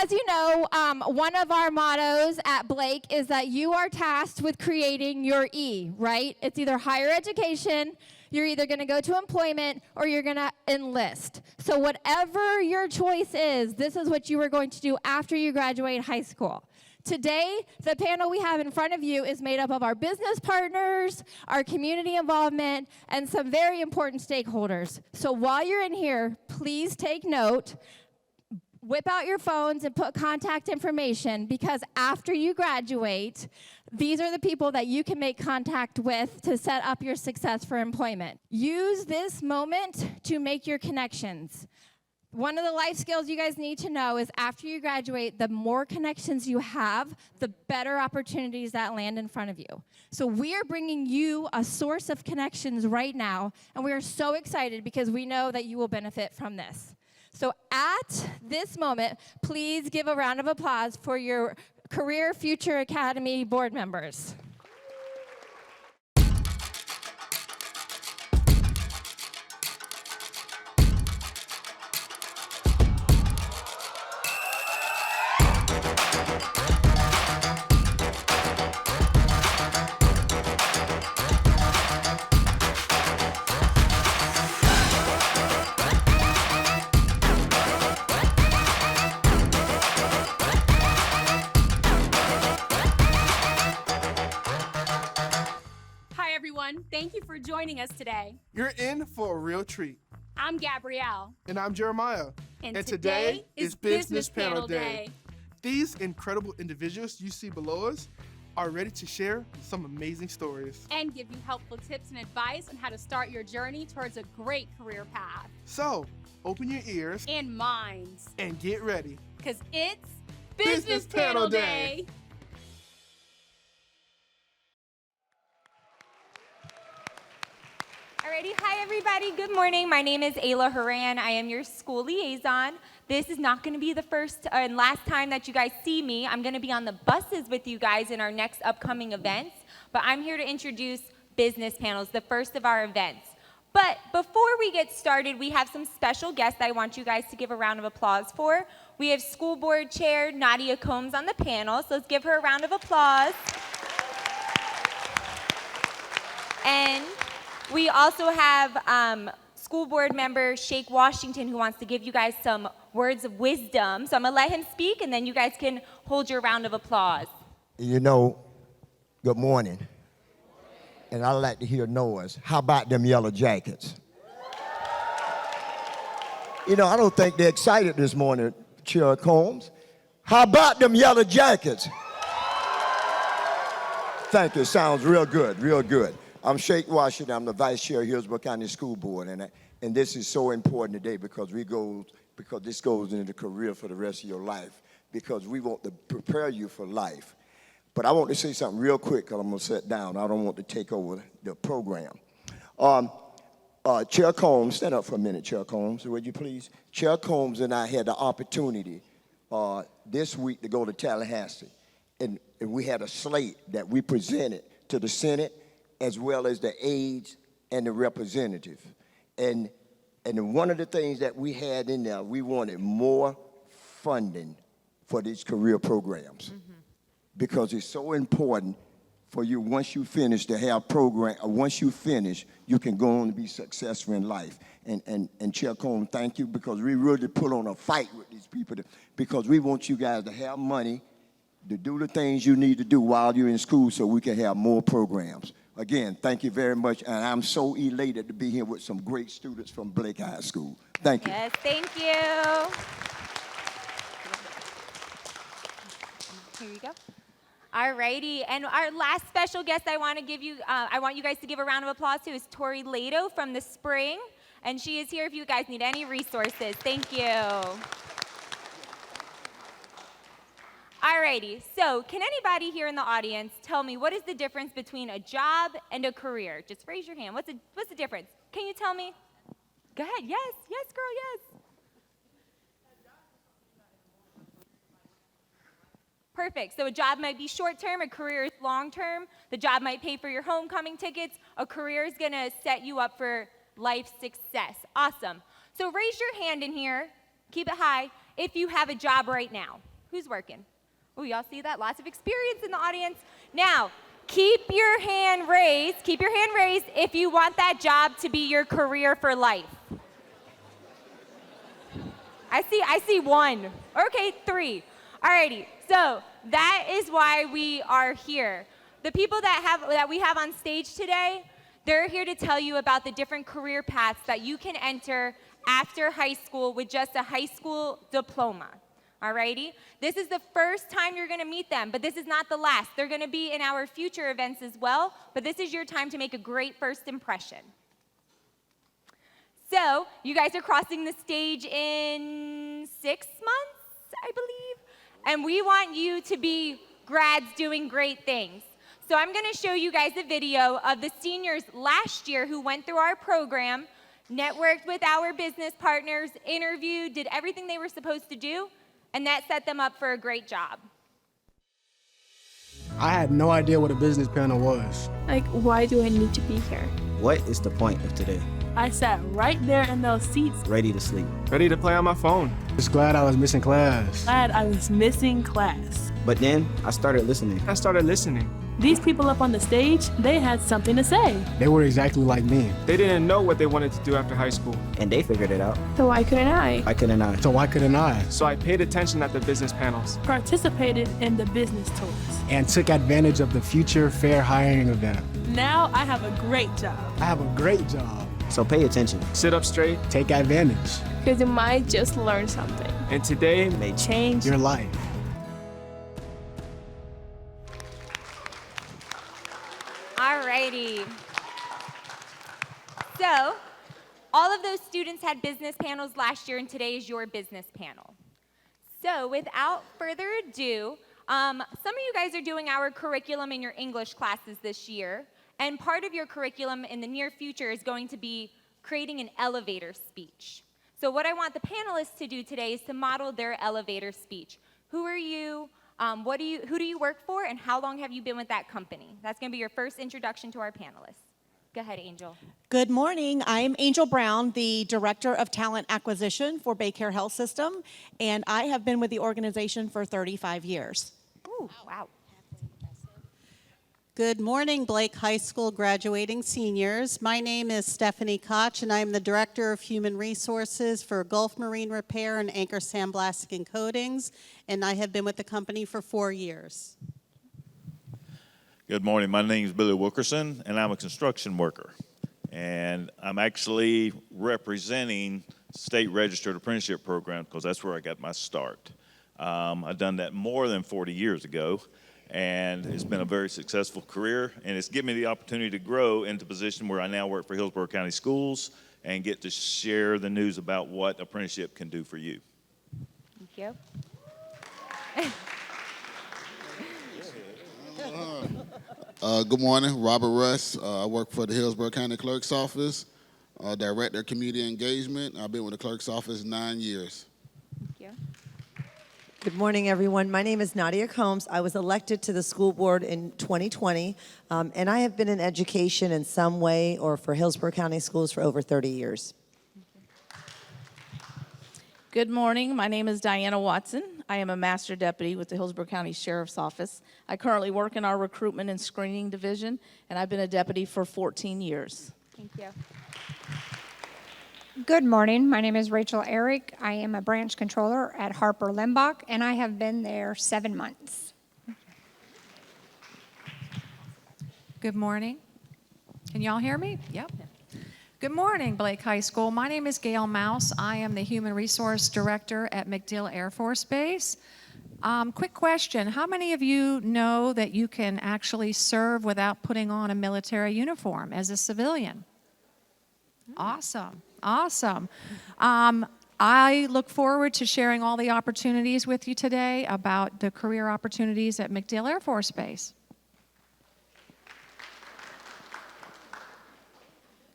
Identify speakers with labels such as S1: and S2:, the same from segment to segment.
S1: as you know, one of our mottos at Blake is that you are tasked with creating your E, right? It's either higher education, you're either going to go to employment, or you're going to enlist. So whatever your choice is, this is what you are going to do after you graduate high school. Today, the panel we have in front of you is made up of our business partners, our community involvement, and some very important stakeholders. So while you're in here, please take note. Whip out your phones and put contact information, because after you graduate, these are the people that you can make contact with to set up your success for employment. Use this moment to make your connections. One of the life skills you guys need to know is after you graduate, the more connections you have, the better opportunities that land in front of you. So we are bringing you a source of connections right now, and we are so excited because we know that you will benefit from this. So at this moment, please give a round of applause for your Career Future Academy board members.
S2: Thank you for joining us today.
S3: You're in for a real treat.
S2: I'm Gabrielle.
S3: And I'm Jeremiah.
S2: And today is Business Panel Day.
S3: These incredible individuals you see below us are ready to share some amazing stories.
S2: And give you helpful tips and advice on how to start your journey towards a great career path.
S3: So, open your ears
S2: and minds
S3: and get ready.
S2: Because it's Business Panel Day. Alrighty, hi everybody, good morning. My name is Ayla Haran. I am your school liaison. This is not gonna be the first and last time that you guys see me. I'm gonna be on the buses with you guys in our next upcoming events, but I'm here to introduce Business Panels, the first of our events. But before we get started, we have some special guests I want you guys to give a round of applause for. We have School Board Chair Nadia Combs on the panel, so let's give her a round of applause. And we also have school board member Shake Washington, who wants to give you guys some words of wisdom. So I'm gonna let him speak, and then you guys can hold your round of applause.
S4: You know, good morning. And I'd like to hear Noah's. How about them yellow jackets? You know, I don't think they're excited this morning, Chair Combs. How about them yellow jackets? Thank you, sounds real good, real good. I'm Shake Washington. I'm the vice chair of Hillsborough County School Board, and this is so important today because this goes into the career for the rest of your life, because we want to prepare you for life. But I want to say something real quick because I'm going to sit down. I don't want to take over the program. Chair Combs, stand up for a minute, Chair Combs, would you please? Chair Combs and I had the opportunity this week to go to Tallahassee, and we had a slate that we presented to the Senate, as well as the aides and the representative. And one of the things that we had in there, we wanted more funding for these career programs. Because it's so important for you, once you finish, to have once you finish, you can go on to be successful in life. And Chair Combs, thank you, because we really put on a fight with these people, because we want you guys to have money to do the things you need to do while you're in school so we can have more programs. Again, thank you very much, and I'm so elated to be here with some great students from Blake High School. Thank you.
S2: Yes, thank you. Here you go. All righty, and our last special guest I want you guys to give a round of applause to is Tori Lato from the Spring, and she is here if you guys need any resources. Thank you. Alrighty, so can anybody here in the audience tell me what is the difference between a job and a career? Just raise your hand. What's the difference? Can you tell me? Go ahead. Yes, girl, yes. Perfect. So a job might be short-term, a career is long-term. The job might pay for your homecoming tickets. A career is going to set you up for life success. Awesome. So raise your hand in here. Keep it high if you have a job right now. Who's working? Oh, y'all see that? Lots of experience in the audience. Now, keep your hand raised. Keep your hand raised if you want that job to be your career for life. I see one. Okay, three. Alrighty, so that is why we are here. The people that we have on stage today, they're here to tell you about the different career paths that you can enter after high school with just a high school diploma. Alrighty? This is the first time you're gonna meet them, but this is not the last. They're gonna be in our future events as well, but this is your time to make a great first impression. So, you guys are crossing the stage in 6 months, I believe, and we want you to be grads doing great things. So I'm gonna show you guys a video of the seniors last year who went through our program, networked with our business partners, interviewed, did everything they were supposed to do, and that set them up for a great job.
S5: I had no idea what a business panel was.
S6: Like, why do I need to be here?
S7: What is the point of today?
S6: I sat right there in those seats.
S7: Ready to sleep.
S5: Ready to play on my phone. Just glad I was missing class.
S6: Glad I was missing class.
S7: But then I started listening.
S6: These people up on the stage, they had something to say.
S5: They were exactly like me.
S8: They didn't know what they wanted to do after high school.
S7: And they figured it out.
S6: So why couldn't I?
S7: Why couldn't I?
S5: So why couldn't I?
S8: So I paid attention at the business panels.
S6: Participated in the business tours.
S5: And took advantage of the future fair hiring event.
S6: Now I have a great job.
S5: I have a great job.
S7: So pay attention.
S8: Sit up straight.
S5: Take advantage.
S6: Because you might just learn something.
S8: And today,
S7: May
S6: Change
S5: Your life.
S2: Alrighty. So, all of those students had business panels last year, and today is your business panel. So, without further ado, some of you guys are doing our curriculum in your English classes this year, and part of your curriculum in the near future is going to be creating an elevator speech. So what I want the panelists to do today is to model their elevator speech. Who are you? Who do you work for, and how long have you been with that company? That's going to be your first introduction to our panelists. Go ahead, Angel.
S9: Good morning. I'm Angel Brown, the Director of Talent Acquisition for Baycare Health System, and I have been with the organization for 35 years.
S2: Ooh, wow.
S10: Good morning, Blake High School graduating seniors. My name is Stephanie Koch, and I'm the Director of Human Resources for Gulf Marine Repair and Anchor Sandblasting and Coatings, and I have been with the company for 4 years.
S11: Good morning. My name is Billy Wilkerson, and I'm a construction worker. And I'm actually representing state registered apprenticeship program because that's where I got my start. I've done that more than 40 years ago. And it's been a very successful career, and it's given me the opportunity to grow into a position where I now work for Hillsborough County Schools and get to share the news about what apprenticeship can do for you.
S2: Thank you.
S12: Good morning, Robert Russ. I work for the Hillsborough County Clerk's Office, Director of Community Engagement. I've been with the Clerk's Office 9 years.
S2: Thank you.
S13: Good morning, everyone. My name is Nadia Combs. I was elected to the school board in 2020, and I have been in education in some way or for Hillsborough County Schools for over 30 years.
S14: Good morning. My name is Diana Watson. I am a Master Deputy with the Hillsborough County Sheriff's Office. I currently work in our Recruitment and Screening Division, and I've been a deputy for 14 years.
S2: Thank you.
S15: Good morning. My name is Rachel Eric. I am a branch controller at Harper Limbach, and I have been there 7 months.
S16: Good morning. Can y'all hear me? Yep. Good morning, Blake High School. My name is Gail Mouse. I am the Human Resource Director at MacDill Air Force Base. Quick question. How many of you know that you can actually serve without putting on a military uniform as a civilian? Awesome. Awesome. I look forward to sharing all the opportunities with you today about the career opportunities at MacDill Air Force Base.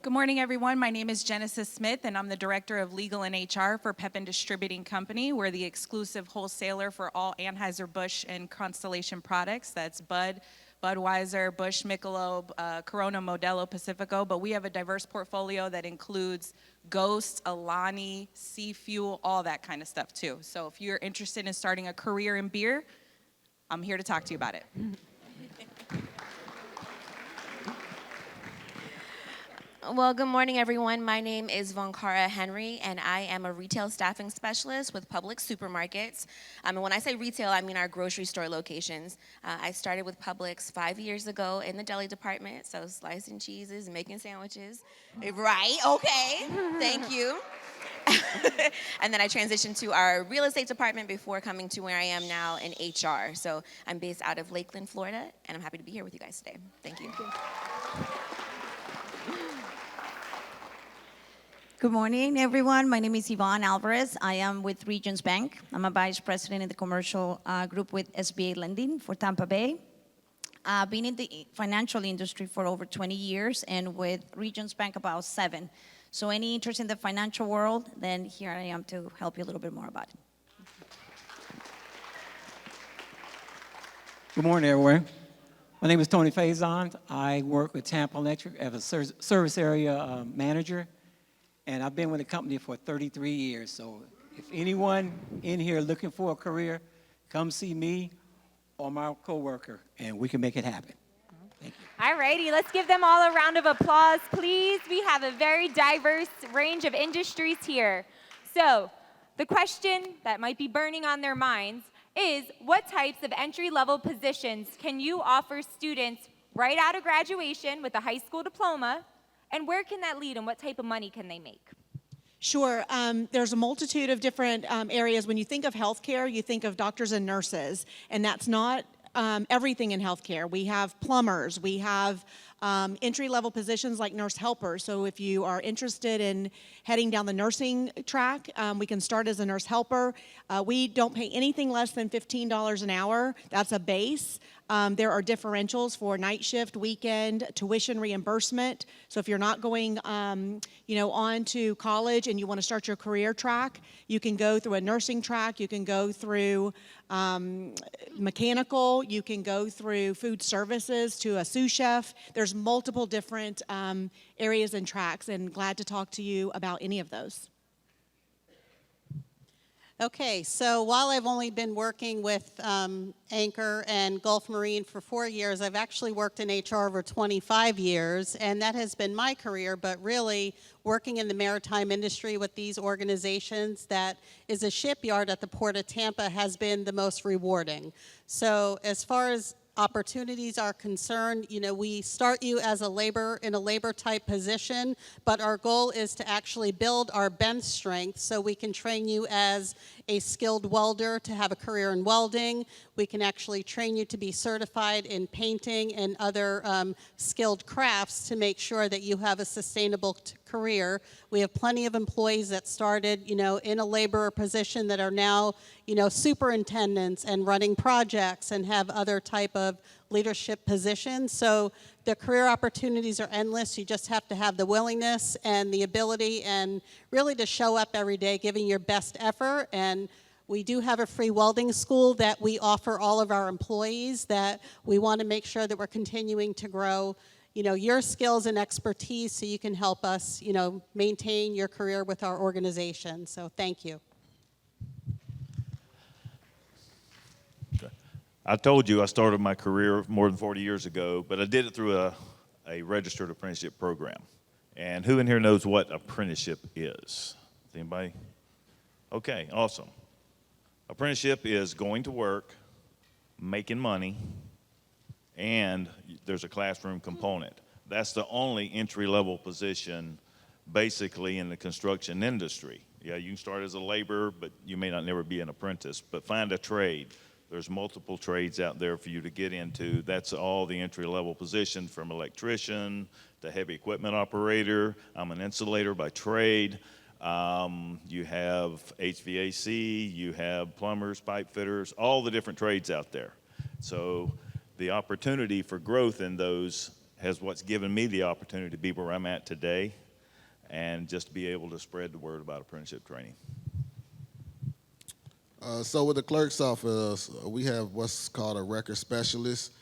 S17: Good morning, everyone. My name is Genesis Smith, and I'm the Director of Legal and HR for Pepin Distributing Company. We're the exclusive wholesaler for all Anheuser-Busch and Constellation products. That's Bud, Budweiser, Busch, Michelob, Corona, Modelo, Pacifico. But we have a diverse portfolio that includes Ghost, Alani, Sea Fuel, all that kind of stuff, too. So if you're interested in starting a career in beer, I'm here to talk to you about it.
S18: Well, good morning, everyone. My name is Vonkara Henry, and I am a retail staffing specialist with Publix Supermarkets. And when I say retail, I mean our grocery store locations. I started with Publix 5 years ago in the deli department, so slicing cheeses, making sandwiches. Right, okay, thank you. And then I transitioned to our real estate department before coming to where I am now in HR. So I'm based out of Lakeland, Florida, and I'm happy to be here with you guys today. Thank you.
S19: Good morning, everyone. My name is Yvonne Alvarez. I am with Regions Bank. I'm a vice president in the commercial group with SBA Lending for Tampa Bay. I've been in the financial industry for over 20 years and with Regions Bank about 7. So any interest in the financial world, then here I am to help you a little bit more about it.
S20: Good morning, everyone. My name is Tony Faison. I work with Tampa Electric as a service area manager. And I've been with the company for 33 years. So if anyone in here looking for a career, come see me or my coworker, and we can make it happen.
S2: All righty, let's give them all a round of applause, please. We have a very diverse range of industries here. So the question that might be burning on their minds is, what types of entry-level positions can you offer students right out of graduation with a high school diploma? And where can that lead, and what type of money can they make?
S9: Sure. There's a multitude of different areas. When you think of healthcare, you think of doctors and nurses, and that's not everything in healthcare. We have plumbers. We have entry-level positions like nurse helpers. So if you are interested in heading down the nursing track, we can start as a nurse helper. We don't pay anything less than $15 an hour. That's a base. There are differentials for night shift, weekend, tuition reimbursement. So if you're not going, on to college and you want to start your career track, you can go through a nursing track. You can go through mechanical. You can go through food services to a sous chef. There's multiple different areas and tracks, and glad to talk to you about any of those.
S10: Okay, so while I've only been working with Anchor and Gulf Marine for 4 years, I've actually worked in HR over 25 years, and that has been my career, but really working in the maritime industry with these organizations that is a shipyard at the Port of Tampa has been the most rewarding. So as far as opportunities are concerned, we start you as in a labor type position, but our goal is to actually build our bench strength so we can train you as a skilled welder to have a career in welding. We can actually train you to be certified in painting and other skilled crafts to make sure that you have a sustainable career. We have plenty of employees that started, in a laborer position that are now, superintendents and running projects and have other type of leadership positions. So the career opportunities are endless. You just have to have the willingness and the ability and really to show up every day giving your best effort. And we do have a free welding school that we offer all of our employees that we want to make sure that we're continuing to grow your skills and expertise so you can help us, maintain your career with our organization. So thank you.
S11: I told you I started my career more than 40 years ago, but I did it through a registered apprenticeship program. And who in here knows what apprenticeship is? Anybody? Okay, awesome. Apprenticeship is going to work, making money, and there's a classroom component. That's the only entry-level position basically in the construction industry. Yeah, you can start as a laborer, but you may not never be an apprentice, but find a trade. There's multiple trades out there for you to get into. That's all the entry-level positions, from electrician to heavy equipment operator. I'm an insulator by trade. You have HVAC, you have plumbers, pipe fitters, all the different trades out there. So the opportunity for growth in those has what's given me the opportunity to be where I'm at today and just to be able to spread the word about apprenticeship training.
S12: So with the clerk's office, we have what's called a record specialist.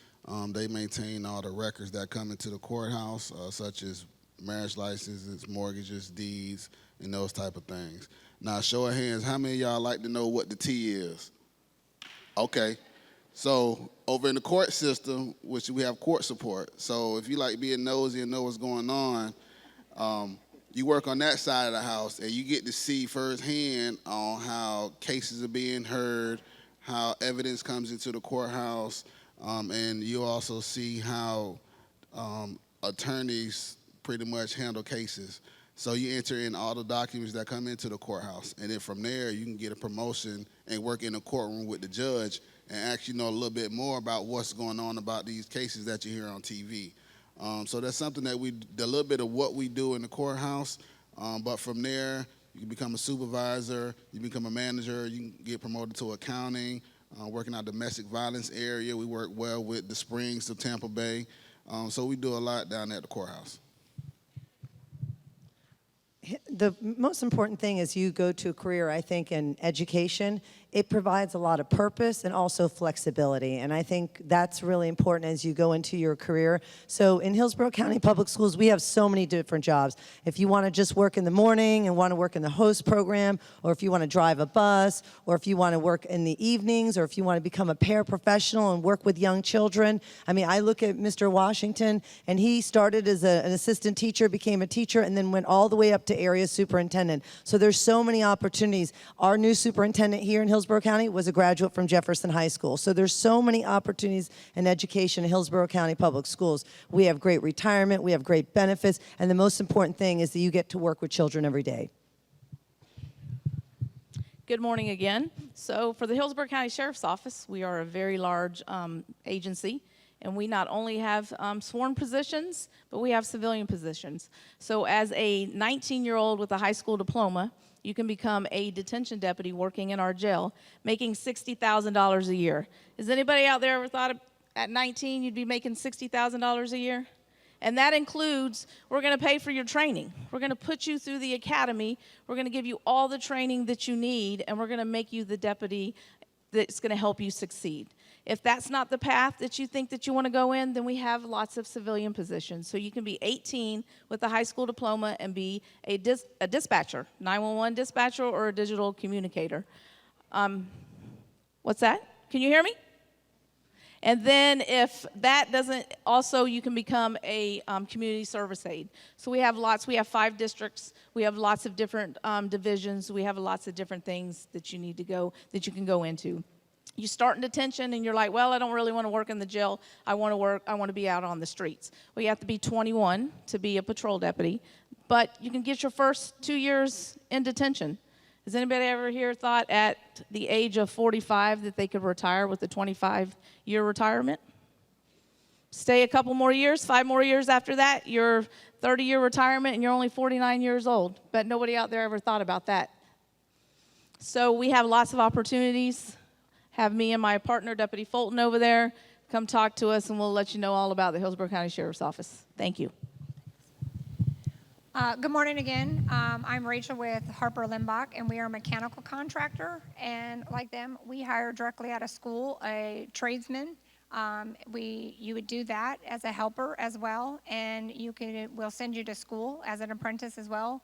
S12: They maintain all the records that come into the courthouse, such as marriage licenses, mortgages, deeds, and those type of things. Now, show of hands, how many of y'all like to know what the T is? Okay. So over in the court system, which we have court support. So if you like being nosy and know what's going on, you work on that side of the house, and you get to see firsthand on how cases are being heard, how evidence comes into the courthouse, and you also see how attorneys pretty much handle cases. So you enter in all the documents that come into the courthouse, and then from there you can get a promotion and work in the courtroom with the judge and actually know a little bit more about what's going on about these cases that you hear on TV. So that's something that a little bit of what we do in the courthouse, but from there, you can become a supervisor, you become a manager, you can get promoted to accounting, working our domestic violence area. We work well with the Springs of Tampa Bay. So we do a lot down there at the courthouse.
S13: The most important thing as you go to a career, I think, in education, it provides a lot of purpose and also flexibility. And I think that's really important as you go into your career. So in Hillsborough County Public Schools, we have so many different jobs. If you want to just work in the morning and want to work in the host program, or if you want to drive a bus, or if you want to work in the evenings, or if you want to become a paraprofessional and work with young children. I mean, I look at Mr. Washington, and he started as an assistant teacher, became a teacher, and then went all the way up to area superintendent. So there's so many opportunities. Our new superintendent here in Hillsborough County was a graduate from Jefferson High School. So there's so many opportunities in education in Hillsborough County Public Schools. We have great retirement, we have great benefits, and the most important thing is that you get to work with children every day.
S14: Good morning again. So for the Hillsborough County Sheriff's Office, we are a very large agency, and we not only have sworn positions, but we have civilian positions. So as a 19-year-old with a high school diploma, you can become a detention deputy working in our jail, making $60,000 a year. Has anybody out there ever thought at 19 you'd be making $60,000 a year? And that includes, we're going to pay for your training. We're going to put you through the academy. We're going to give you all the training that you need, and we're going to make you the deputy that's going to help you succeed. If that's not the path that you think that you want to go in, then we have lots of civilian positions. So you can be 18 with a high school diploma and be a dispatcher, 911 dispatcher, or a digital communicator. What's that? Can you hear me? And then if that doesn't, also you can become a community service aide. So we have lots, we have 5 districts, we have lots of different divisions, we have lots of different things that you need to go, that you can go into. You start in detention and you're like, well, I don't really want to work in the jail. I want to be out on the streets. Well, you have to be 21 to be a patrol deputy, but you can get your first 2 years in detention. Has anybody ever here thought at the age of 45 that they could retire with a 25-year retirement? Stay a couple more years, 5 more years after that, your 30-year retirement, and you're only 49 years old. But nobody out there ever thought about that. So we have lots of opportunities. Have me and my partner, Deputy Fulton, over there. Come talk to us, and we'll let you know all about the Hillsborough County Sheriff's Office. Thank you.
S15: Good morning again. I'm Rachel with Harper Limbach, and we are a mechanical contractor. And like them, we hire directly out of school a tradesman. You would do that as a helper as well, and we'll send you to school as an apprentice as well.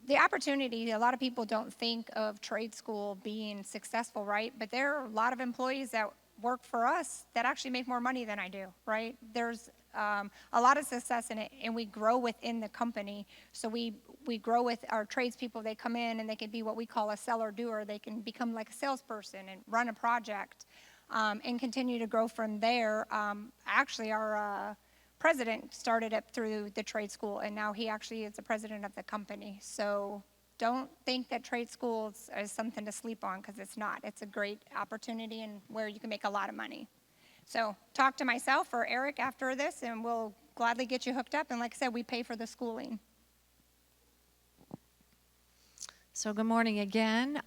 S15: The opportunity, a lot of people don't think of trade school being successful, right? But there are a lot of employees that work for us that actually make more money than I do, right? There's a lot of success in it, and we grow within the company. So we grow with our tradespeople. They come in and they can be what we call a seller doer. They can become like a salesperson and run a project and continue to grow from there. Actually, our president started up through the trade school, and now he actually is the president of the company. So don't think that trade school is something to sleep on, because it's not. It's a great opportunity and where you can make a lot of money. So talk to myself or Eric after this, and we'll gladly get you hooked up. And like I said, we pay for the schooling.
S16: So good morning again.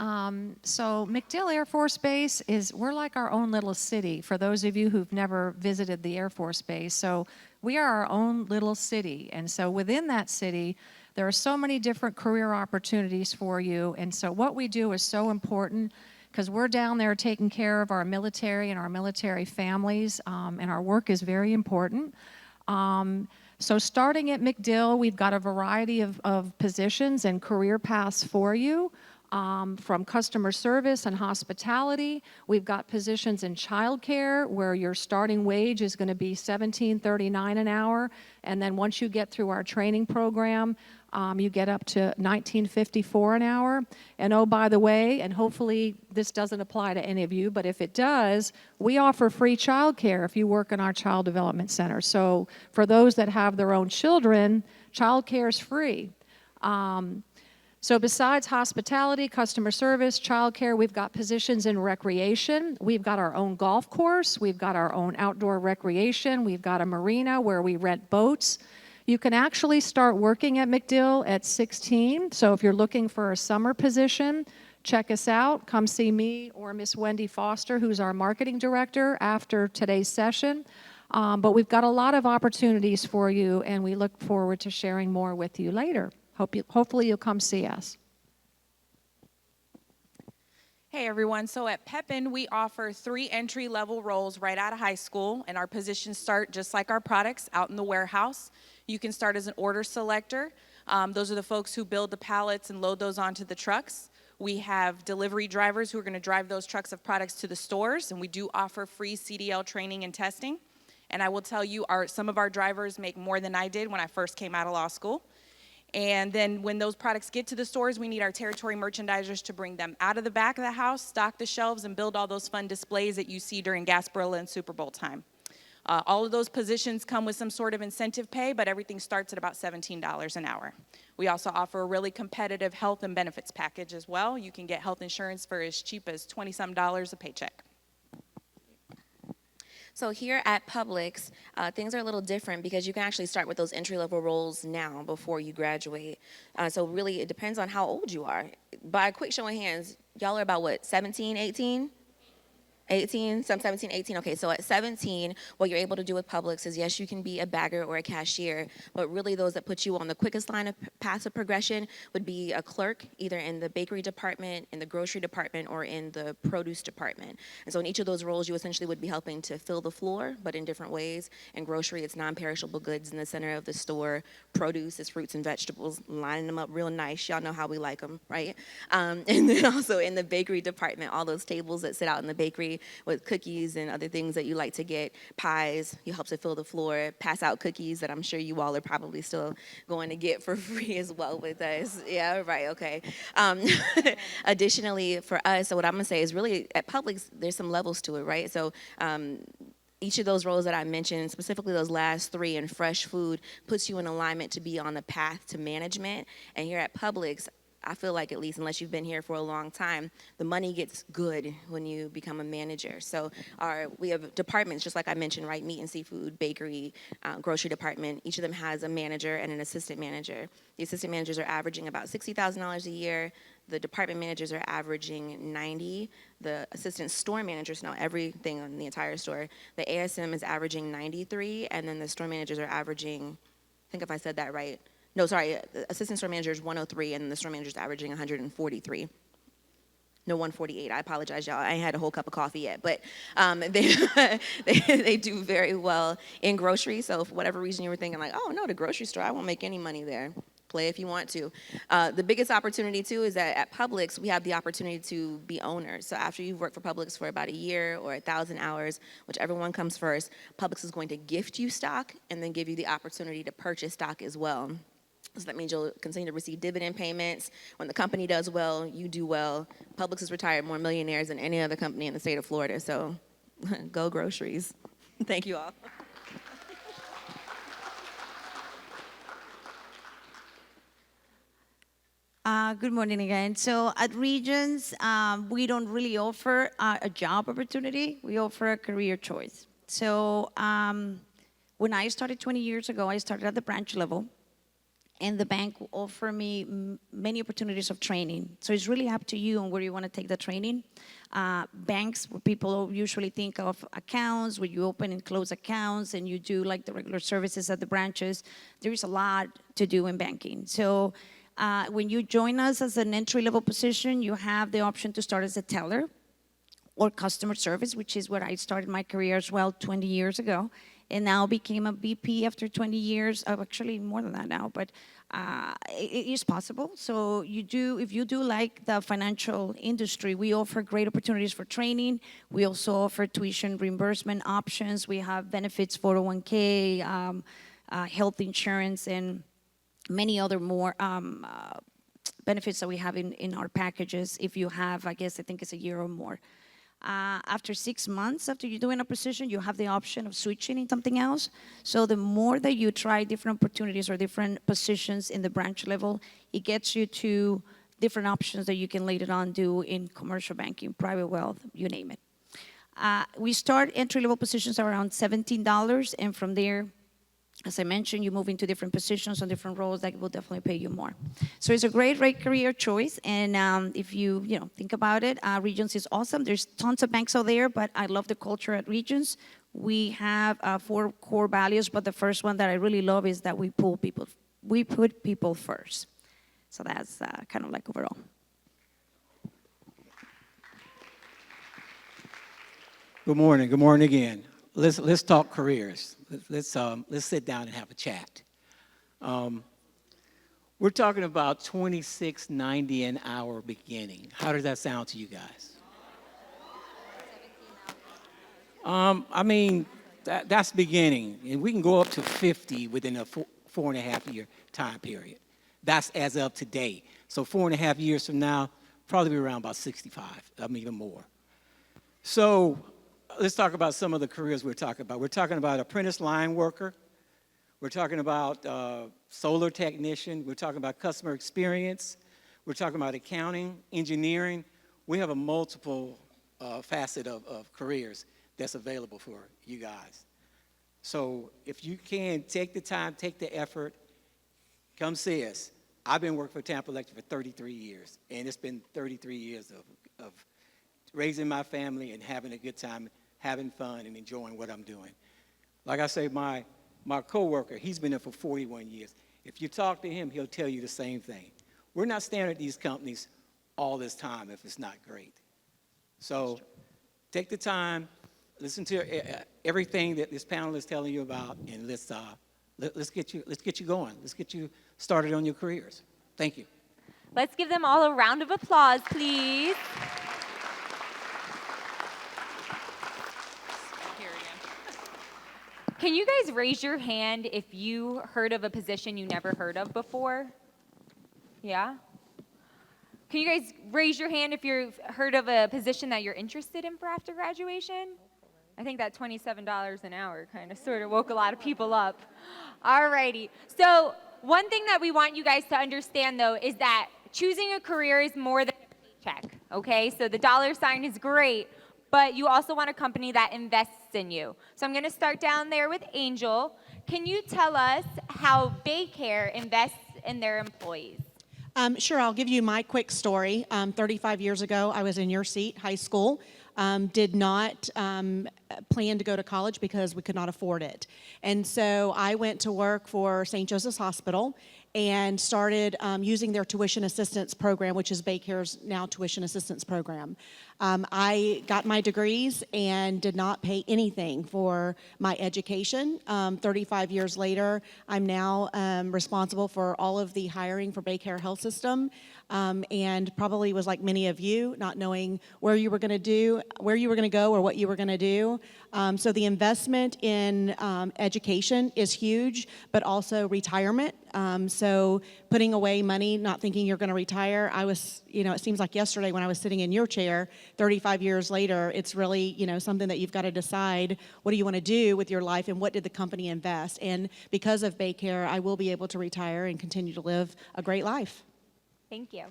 S16: So MacDill Air Force Base we're like our own little city for those of you who've never visited the Air Force Base. So we are our own little city. And so within that city, there are so many different career opportunities for you. And so what we do is so important because we're down there taking care of our military and our military families, and our work is very important. So starting at MacDill, we've got a variety of positions and career paths for you, from customer service and hospitality. We've got positions in childcare where your starting wage is going to be $17.39 an hour, and then once you get through our training program, you get up to $19.54 an hour. And oh, by the way, and hopefully this doesn't apply to any of you, but if it does, we offer free childcare if you work in our child development center. So for those that have their own children, childcare is free. So besides hospitality, customer service, childcare, we've got positions in recreation. We've got our own golf course. We've got our own outdoor recreation. We've got a marina where we rent boats. You can actually start working at MacDill at 16. So if you're looking for a summer position, check us out. Come see me or Miss Wendy Foster, who's our marketing director, after today's session. But we've got a lot of opportunities for you, and we look forward to sharing more with you later. Hopefully you'll come see us.
S17: Hey everyone, so at Pepin, we offer 3 entry-level roles right out of high school, and our positions start just like our products out in the warehouse. You can start as an order selector. Those are the folks who build the pallets and load those onto the trucks. We have delivery drivers who are going to drive those trucks of products to the stores, and we do offer free CDL training and testing. And I will tell you, some of our drivers make more than I did when I first came out of law school. And then when those products get to the stores, we need our territory merchandisers to bring them out of the back of the house, stock the shelves, and build all those fun displays that you see during Gasparilla and Super Bowl time. All of those positions come with some sort of incentive pay, but everything starts at about $17 an hour. We also offer a really competitive health and benefits package as well. You can get health insurance for as cheap as $20-some a paycheck.
S18: So here at Publix, things are a little different because you can actually start with those entry-level roles now before you graduate. So really, it depends on how old you are. By a quick show of hands, y'all are about what, 17, 18? 18, some 17, 18. Okay, so at 17, what you're able to do with Publix is, yes, you can be a bagger or a cashier, but really those that put you on the quickest line of path of progression would be a clerk, either in the bakery department, in the grocery department, or in the produce department. And so in each of those roles, you essentially would be helping to fill the floor, but in different ways. In grocery, it's non-perishable goods in the center of the store. Produce is fruits and vegetables, lining them up real nice. Y'all know how we like them, right? And then also in the bakery department, all those tables that sit out in the bakery with cookies and other things that you like to get, pies, you help to fill the floor, pass out cookies that I'm sure you all are probably still going to get for free as well with us. Yeah, right, okay. Additionally, for us, so what I'm gonna say is really at Publix, there's some levels to it, right? So each of those roles that I mentioned, specifically those last 3 in fresh food, puts you in alignment to be on the path to management. And here at Publix, I feel like, at least unless you've been here for a long time, the money gets good when you become a manager. So we have departments, just like I mentioned, right? Meat and seafood, bakery, grocery department. Each of them has a manager and an assistant manager. The assistant managers are averaging about $60,000 a year. The department managers are averaging $90,000. The assistant store managers know everything in the entire store. The ASM is averaging $93,000, and then the store managers are averaging, I think if I said that right, no, sorry, assistant store manager is $103,000, and the store manager is averaging $143,000. No, $148,000. I apologize, y'all. I ain't had a whole cup of coffee yet, but they do very well in grocery. So for whatever reason you were thinking like, oh no, the grocery store, I won't make any money there. Play if you want to. The biggest opportunity too is that at Publix we have the opportunity to be owners. So after you've worked for Publix for about a year or 1,000 hours, whichever one comes first, Publix is going to gift you stock and then give you the opportunity to purchase stock as well. So that means you'll continue to receive dividend payments. When the company does well, you do well. Publix has retired more millionaires than any other company in the state of Florida, so go groceries. Thank you all.
S19: Good morning again. So at Regions, we don't really offer a job opportunity. We offer a career choice. So when I started 20 years ago, I started at the branch level. and the bank will offer me many opportunities of training. So it's really up to you on where you want to take the training. Banks, where people usually think of accounts, where you open and close accounts and you do like the regular services at the branches. There is a lot to do in banking. So when you join us as an entry-level position, you have the option to start as a teller or customer service, which is where I started my career as well 20 years ago, and now became a VP after 20 years, actually more than that now, but it is possible. So if you do like the financial industry, we offer great opportunities for training. We also offer tuition reimbursement options. We have benefits, 401k, health insurance, and many other more benefits that we have in our packages if you have, I think it's a year or more. After 6 months after you're doing a position, you have the option of switching in something else. So the more that you try different opportunities or different positions in the branch level, it gets you to different options that you can later on do in commercial banking, private wealth, you name it. We start entry-level positions around $17, and from there, as I mentioned, you move into different positions on different roles that will definitely pay you more. So it's a great career choice, and if you think about it, Regions is awesome. There's tons of banks out there, but I love the culture at Regions. We have 4 core values, but the first one that I really love is that we put people first. So that's kind of like overall.
S20: Good morning. Good morning again. Let's talk careers. Let's sit down and have a chat. We're talking about $26.90 an hour beginning. How does that sound to you guys? That's beginning, and we can go up to 50 within a 4.5 year time period. That's as of today. So 4.5 years from now, probably be around about 65, even more. So let's talk about some of the careers we're talking about. We're talking about apprentice line worker. We're talking about solar technician. We're talking about customer experience. We're talking about accounting, engineering. We have a multiple facet of careers that's available for you guys. So if you can take the time, take the effort, come see us. I've been working for Tampa Electric for 33 years, and it's been 33 years of raising my family and having a good time, having fun, and enjoying what I'm doing. Like I say, my coworker, he's been there for 41 years. If you talk to him, he'll tell you the same thing. We're not staying at these companies all this time if it's not great. So take the time, listen to everything that this panel is telling you about, and let's get you going. Let's get you started on your careers. Thank you.
S2: Let's give them all a round of applause, please. Can you guys raise your hand if you heard of a position you never heard of before? Yeah? Can you guys raise your hand if you've heard of a position that you're interested in for after graduation? I think that $27 an hour kind of sort of woke a lot of people up. Alrighty. So one thing that we want you guys to understand, though, is that choosing a career is more than a paycheck, okay? So the dollar sign is great, but you also want a company that invests in you. So I'm going to start down there with Angel. Can you tell us how BayCare invests in their employees?
S9: Sure, I'll give you my quick story. 35 years ago, I was in your seat, high school. Did not plan to go to college because we could not afford it. And so I went to work for St. Joseph's Hospital and started using their tuition assistance program, which is BayCare's now tuition assistance program. I got my degrees and did not pay anything for my education. 35 years later, I'm now responsible for all of the hiring for BayCare Health System, and probably was like many of you, not knowing where you were going to go or what you were going to do. So the investment in education is huge, but also retirement. So putting away money, not thinking you're going to retire. I was, it seems like yesterday when I was sitting in your chair, 35 years later, it's really, something that you've got to decide, what do you want to do with your life and what did the company invest? And because of BayCare, I will be able to retire and continue to live a great life.
S2: Thank you.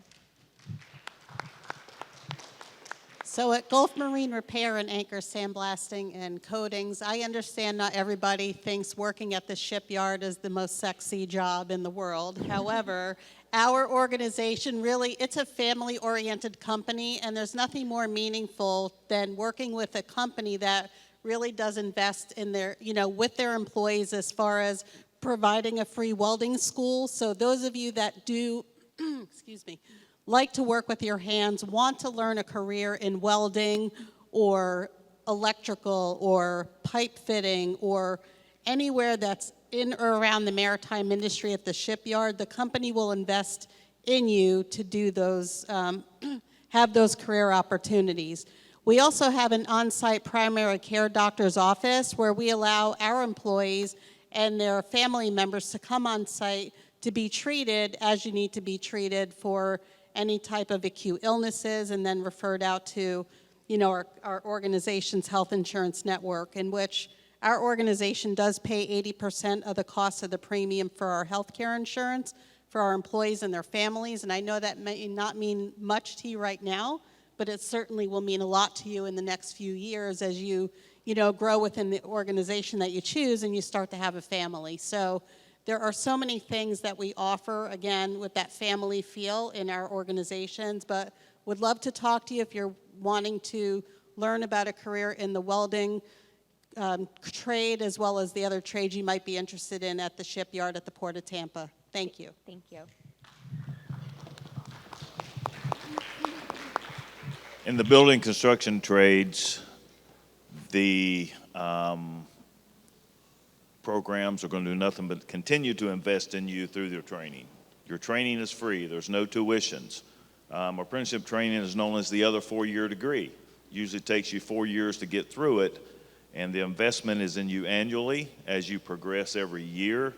S10: So at Gulf Marine Repair and Anchor Sandblasting and Coatings, I understand not everybody thinks working at the shipyard is the most sexy job in the world. However, our organization really, it's a family-oriented company, and there's nothing more meaningful than working with a company that really does invest in their, with their employees as far as providing a free welding school. So those of you that do, excuse me, like to work with your hands, want to learn a career in welding or electrical or pipe fitting or anywhere that's in or around the maritime industry at the shipyard, the company will invest in you to do those, have those career opportunities. We also have an on-site primary care doctor's office where we allow our employees and their family members to come on site to be treated as you need to be treated for any type of acute illnesses, and then referred out to, our organization's health insurance network, in which our organization does pay 80% of the cost of the premium for our health care insurance for our employees and their families. And I know that may not mean much to you right now, but it certainly will mean a lot to you in the next few years as you, grow within the organization that you choose and you start to have a family. So there are so many things that we offer, again, with that family feel in our organizations, but would love to talk to you if you're wanting to learn about a career in the welding trade, as well as the other trades you might be interested in at the shipyard at the Port of Tampa. Thank you.
S2: Thank you.
S11: In the building construction trades, the programs are going to do nothing but continue to invest in you through their training. Your training is free. There's no tuitions. Apprenticeship training is known as the other 4-year degree. Usually takes you 4 years to get through it, and the investment is in you annually. As you progress every year,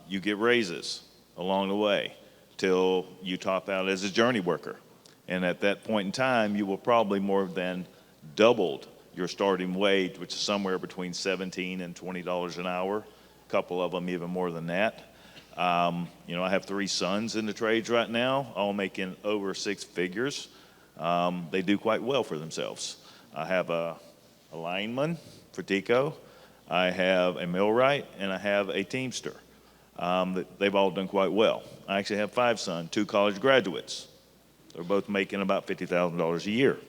S11: you get raises along the way till you top out as a journey worker. And at that point in time, you will probably more than doubled your starting wage, which is somewhere between $17 and $20 an hour. A couple of them even more than that. I have 3 sons in the trades right now, all making over 6 figures. They do quite well for themselves. I have a lineman for TECO, I have a millwright, and I have a teamster. They've all done quite well. I actually have 5 sons, 2 college graduates. They're both making about $50,000 a year.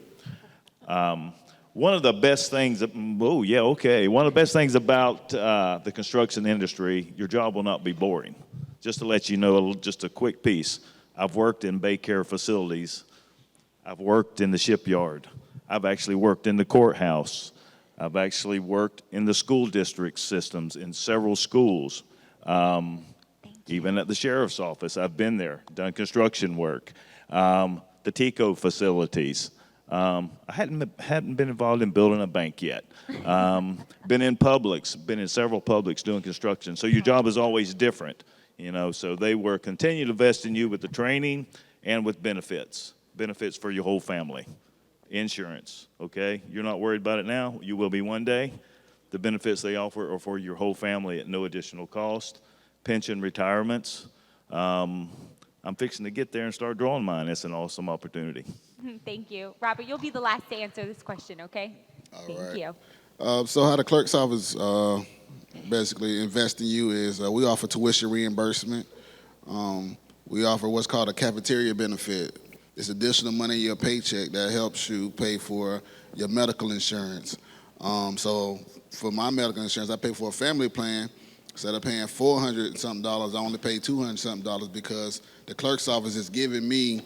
S11: One of the best things, one of the best things about the construction industry, your job will not be boring. Just to let you know, just a quick piece. I've worked in Bay Care facilities. I've worked in the shipyard. I've actually worked in the courthouse. I've actually worked in the school district systems in several schools. Even at the sheriff's office, I've been there, done construction work. The TECO facilities. I hadn't been involved in building a bank yet. Been in Publix, been in several Publix doing construction. So your job is always different, So they were continuing to invest in you with the training and with benefits for your whole family. Insurance, okay? You're not worried about it now. You will be one day. The benefits they offer are for your whole family at no additional cost. Pension retirements. I'm fixing to get there and start drawing mine. It's an awesome opportunity.
S2: Thank you. Robert, you'll be the last to answer this question, okay? Thank you.
S12: So how the clerk's office basically invest in you is we offer tuition reimbursement. We offer what's called a cafeteria benefit. It's additional money in your paycheck that helps you pay for your medical insurance. So for my medical insurance, I pay for a family plan. Instead of paying $400 and something, I only pay $200 and something because the clerk's office is giving me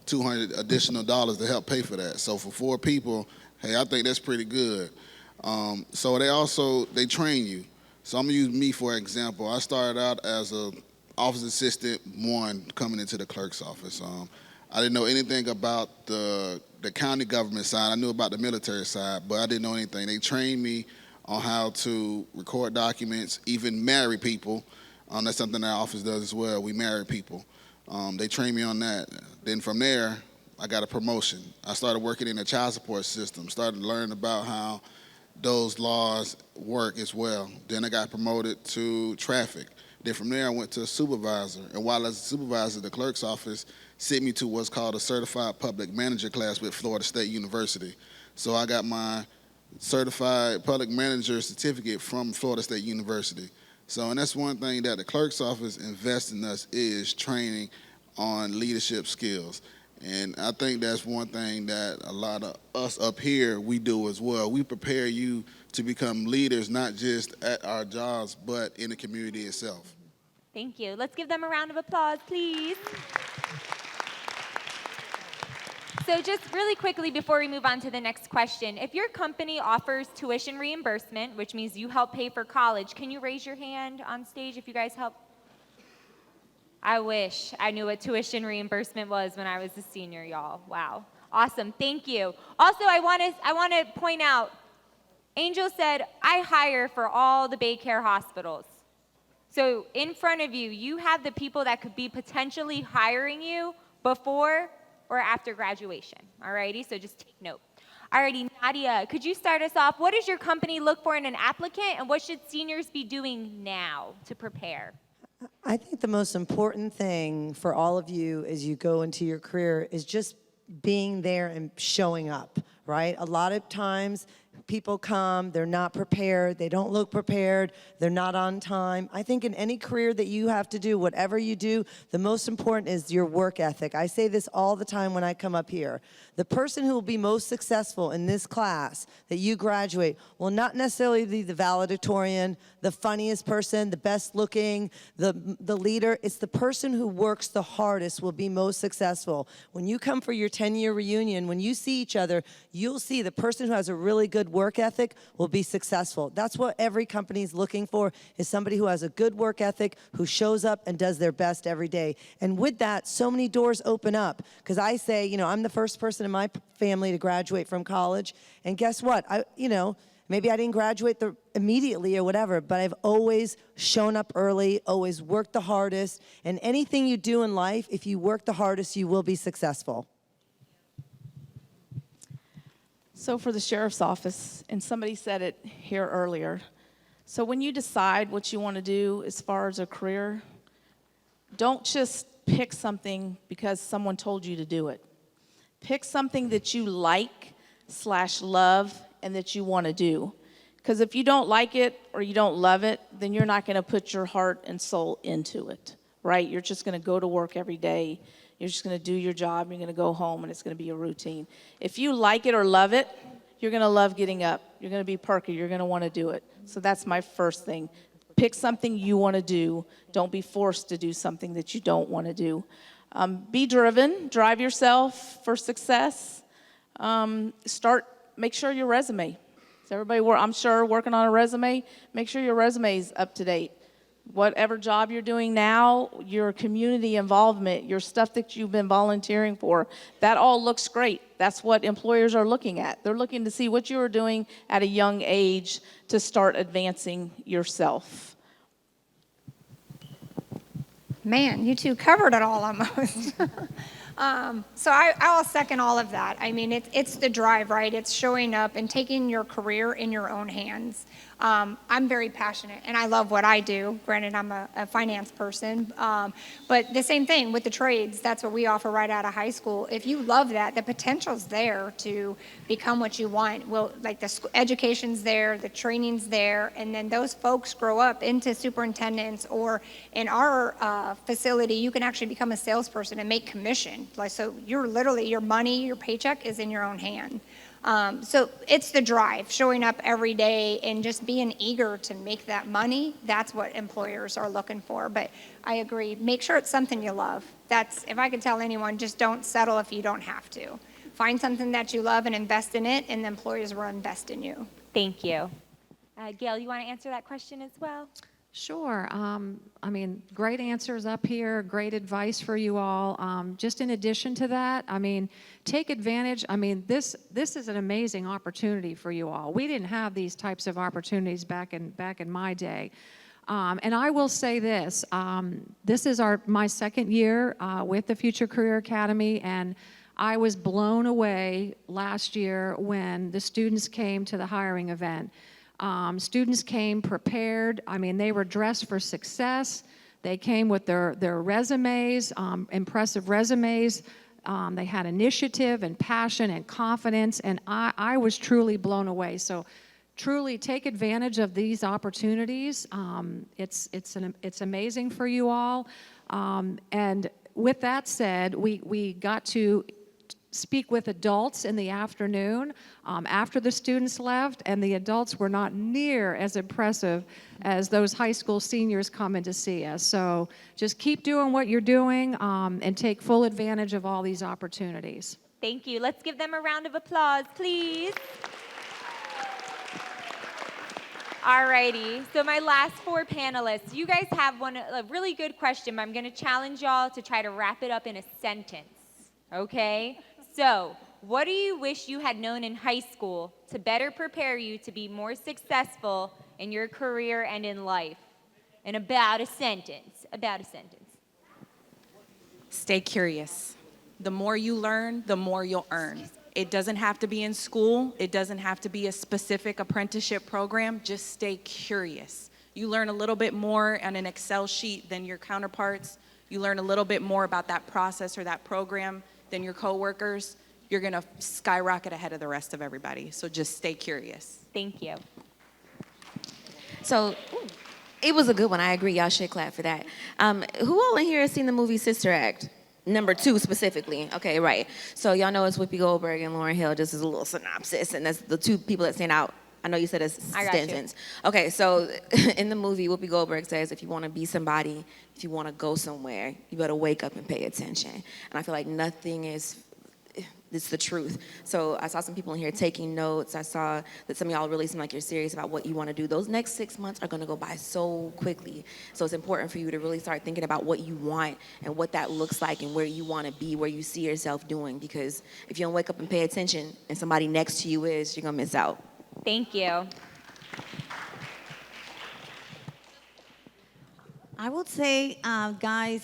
S12: $200 additional dollars to help pay for that. So for 4 people, hey, I think that's pretty good. So they train you. So I'm gonna use me for example. I started out as a office assistant 1 coming into the clerk's office. I didn't know anything about the county government side. I knew about the military side, but I didn't know anything. They trained me on how to record documents, even marry people. That's something our office does as well. We marry people. They trained me on that. Then from there, I got a promotion. I started working in the child support system, started learning about how those laws work as well. Then I got promoted to traffic. Then from there, I went to a supervisor. And while as a supervisor, the clerk's office sent me to what's called a Certified Public Manager class with Florida State University. So I got my Certified Public Manager certificate from Florida State University. So, and that's one thing that the clerk's office invests in us is training on leadership skills. And I think that's one thing that a lot of us up here, we do as well. We prepare you to become leaders, not just at our jobs, but in the community itself.
S2: Thank you. Let's give them a round of applause, please. So just really quickly before we move on to the next question, if your company offers tuition reimbursement, which means you help pay for college, can you raise your hand on stage if you guys help? I wish I knew what tuition reimbursement was when I was a senior, y'all. Wow. Awesome. Thank you. Also, I want to point out, Angel said, I hire for all the Baycare hospitals. So in front of you, you have the people that could be potentially hiring you before or after graduation. Alrighty, so just take note. Alrighty, Nadia, could you start us off? What does your company look for in an applicant, and what should seniors be doing now to prepare?
S13: I think the most important thing for all of you as you go into your career is just being there and showing up, right? A lot of times people come, they're not prepared, they don't look prepared, they're not on time. I think in any career that you have to do, whatever you do, the most important is your work ethic. I say this all the time when I come up here. The person who will be most successful in this class that you graduate will not necessarily be the valedictorian, the funniest person, the best looking, the leader. It's the person who works the hardest will be most successful. When you come for your 10-year reunion, when you see each other, you'll see the person who has a really good work ethic will be successful. That's what every company is looking for, is somebody who has a good work ethic, who shows up and does their best every day. And with that, so many doors open up. Because I say, you know, I'm the first person in my family to graduate from college. And guess what? Maybe I didn't graduate immediately or whatever, but I've always shown up early, always worked the hardest. And anything you do in life, if you work the hardest, you will be successful.
S14: So for the sheriff's office, and somebody said it here earlier, so when you decide what you want to do as far as a career, don't just pick something because someone told you to do it. Pick something that you like/love and that you want to do. Because if you don't like it or you don't love it, then you're not going to put your heart and soul into it, right? You're just going to go to work every day. You're just going to do your job. You're going to go home, and it's going to be a routine. If you like it or love it, you're going to love getting up. You're going to be perky. You're going to want to do it. So that's my first thing. Pick something you want to do. Don't be forced to do something that you don't want to do. Be driven. Drive yourself for success. Make sure your resume. Is everybody, I'm sure, working on a resume? Make sure your resume is up to date. Whatever job you're doing now, your community involvement, your stuff that you've been volunteering for, that all looks great. That's what employers are looking at. They're looking to see what you are doing at a young age to start advancing yourself.
S15: Man, you two covered it all almost. So I will second all of that. I mean, it's the drive, right? It's showing up and taking your career in your own hands. I'm very passionate, and I love what I do. Granted, I'm a finance person, but the same thing with the trades. That's what we offer right out of high school. If you love that, the potential's there to become what you want. Well, like the education's there, the training's there, and then those folks grow up into superintendents, or in our facility, you can actually become a salesperson and make commission. Like, so you're literally, your money, your paycheck is in your own hand. So it's the drive, showing up every day and just being eager to make that money. That's what employers are looking for. But I agree, make sure it's something you love. That's, if I could tell anyone, just don't settle if you don't have to. Find something that you love and invest in it, and the employers will invest in you.
S2: Thank you. Gail, you want to answer that question as well?
S16: Sure. I mean, great answers up here, great advice for you all. Just in addition to that, I mean, take advantage. I mean, this is an amazing opportunity for you all. We didn't have these types of opportunities back in my day. And I will say this, this is my second year with the Future Career Academy, and I was blown away last year when the students came to the hiring event. Students came prepared. I mean, they were dressed for success. They came with their resumes, impressive resumes. They had initiative and passion and confidence, and I was truly blown away. So truly take advantage of these opportunities. It's amazing for you all. And with that said, we got to speak with adults in the afternoon after the students left, and the adults were not near as impressive as those high school seniors coming to see us. So just keep doing what you're doing and take full advantage of all these opportunities.
S2: Thank you. Let's give them a round of applause, please. Alrighty, so my last four panelists, you guys have a really good question, but I'm gonna challenge y'all to try to wrap it up in a sentence, okay? So, what do you wish you had known in high school to better prepare you to be more successful in your career and in life? In about a sentence,
S17: Stay curious. The more you learn, the more you'll earn. It doesn't have to be in school. It doesn't have to be a specific apprenticeship program. Just stay curious. You learn a little bit more on an Excel sheet than your counterparts. You learn a little bit more about that process or that program than your coworkers. You're gonna skyrocket ahead of the rest of everybody. So just stay curious.
S2: Thank you.
S18: So it was a good one. I agree. Y'all should clap for that. Who all in here has seen the movie Sister Act? Number 2 specifically. Okay, right. So y'all know it's Whoopi Goldberg and Lauryn Hill, just as a little synopsis, and that's the 2 people that stand out. I know you said it's sentence. Okay, so in the movie, Whoopi Goldberg says, if you want to be somebody, if you want to go somewhere, you better wake up and pay attention. And I feel like nothing is, it's the truth. So I saw some people in here taking notes. I saw that some of y'all really seem like you're serious about what you want to do. Those next 6 months are going to go by so quickly. So it's important for you to really start thinking about what you want and what that looks like and where you want to be, where you see yourself doing. Because if you don't wake up and pay attention and somebody next to you is, you're going to miss out.
S2: Thank you.
S19: I would say, guys,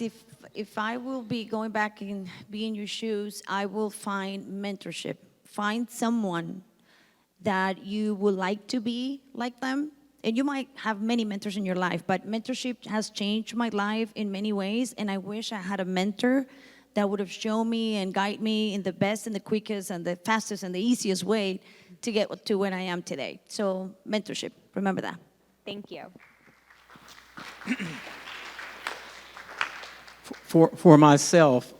S19: if I will be going back and be in your shoes, I will find mentorship. Find someone that you would like to be like them. And you might have many mentors in your life, but mentorship has changed my life in many ways. And I wish I had a mentor that would have shown me and guide me in the best and the quickest and the fastest and the easiest way to get to where I am today. So mentorship, remember that.
S2: Thank you.
S20: For myself,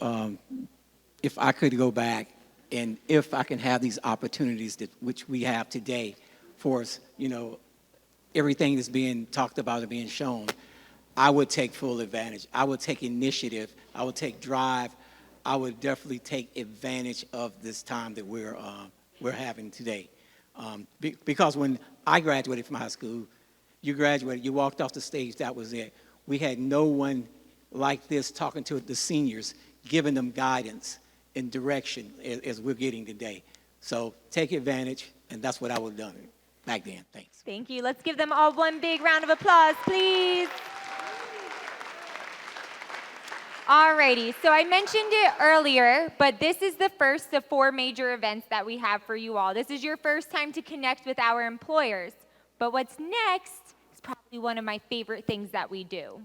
S20: if I could go back and if I can have these opportunities which we have today for us, everything that's being talked about and being shown, I would take full advantage. I would take initiative. I would take drive. I would definitely take advantage of this time that we're having today. Because when I graduated from high school, you graduated, you walked off the stage, that was it. We had no one like this talking to the seniors, giving them guidance and direction as we're getting today. So take advantage, and that's what I would have done back then. Thanks.
S2: Thank you. Let's give them all one big round of applause, please. Alrighty, so I mentioned it earlier, but this is the first of 4 major events that we have for you all. This is your first time to connect with our employers. But what's next is probably one of my favorite things that we do.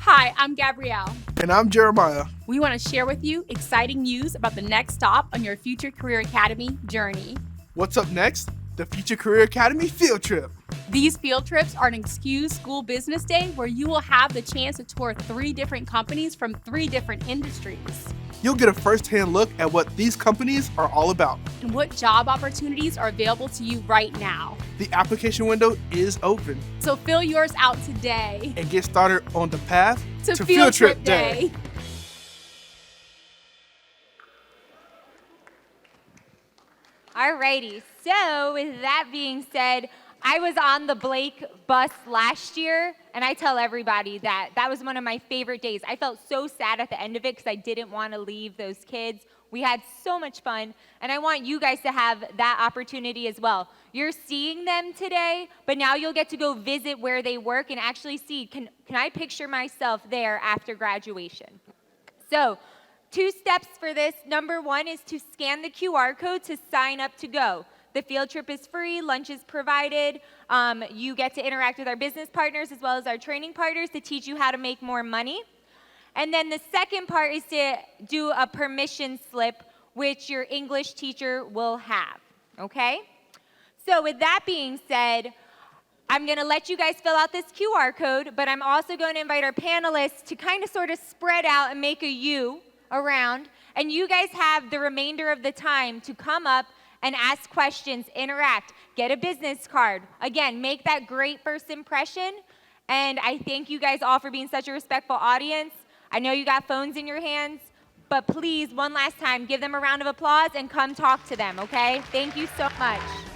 S21: Hi, I'm Gabrielle.
S3: And I'm Jeremiah.
S21: We want to share with you exciting news about the next stop on your Future Career Academy journey.
S3: What's up next? The Future Career Academy field trip.
S21: These field trips are an excused school business day where you will have the chance to tour 3 different companies from 3 different industries.
S3: You'll get a first-hand look at what these companies are all about.
S21: And what job opportunities are available to you right now.
S3: The application window is open.
S21: So fill yours out today.
S3: And get started on the path
S21: to Field Trip Day.
S2: Alrighty, so with that being said, I was on the Blake bus last year, and I tell everybody that was one of my favorite days. I felt so sad at the end of it because I didn't want to leave those kids. We had so much fun, and I want you guys to have that opportunity as well. You're seeing them today, but now you'll get to go visit where they work and actually see, can I picture myself there after graduation? So, 2 steps for this. Number 1 is to scan the QR code to sign up to go. The field trip is free, lunch is provided. You get to interact with our business partners as well as our training partners to teach you how to make more money. And then the second part is to do a permission slip, which your English teacher will have, okay? So with that being said, I'm going to let you guys fill out this QR code, but I'm also going to invite our panelists to kind of sort of spread out and make a U around. And you guys have the remainder of the time to come up and ask questions, interact, get a business card. Again, make that great first impression. And I thank you guys all for being such a respectful audience. I know you got phones in your hands, but please, one last time, give them a round of applause and come talk to them, okay? Thank you so much.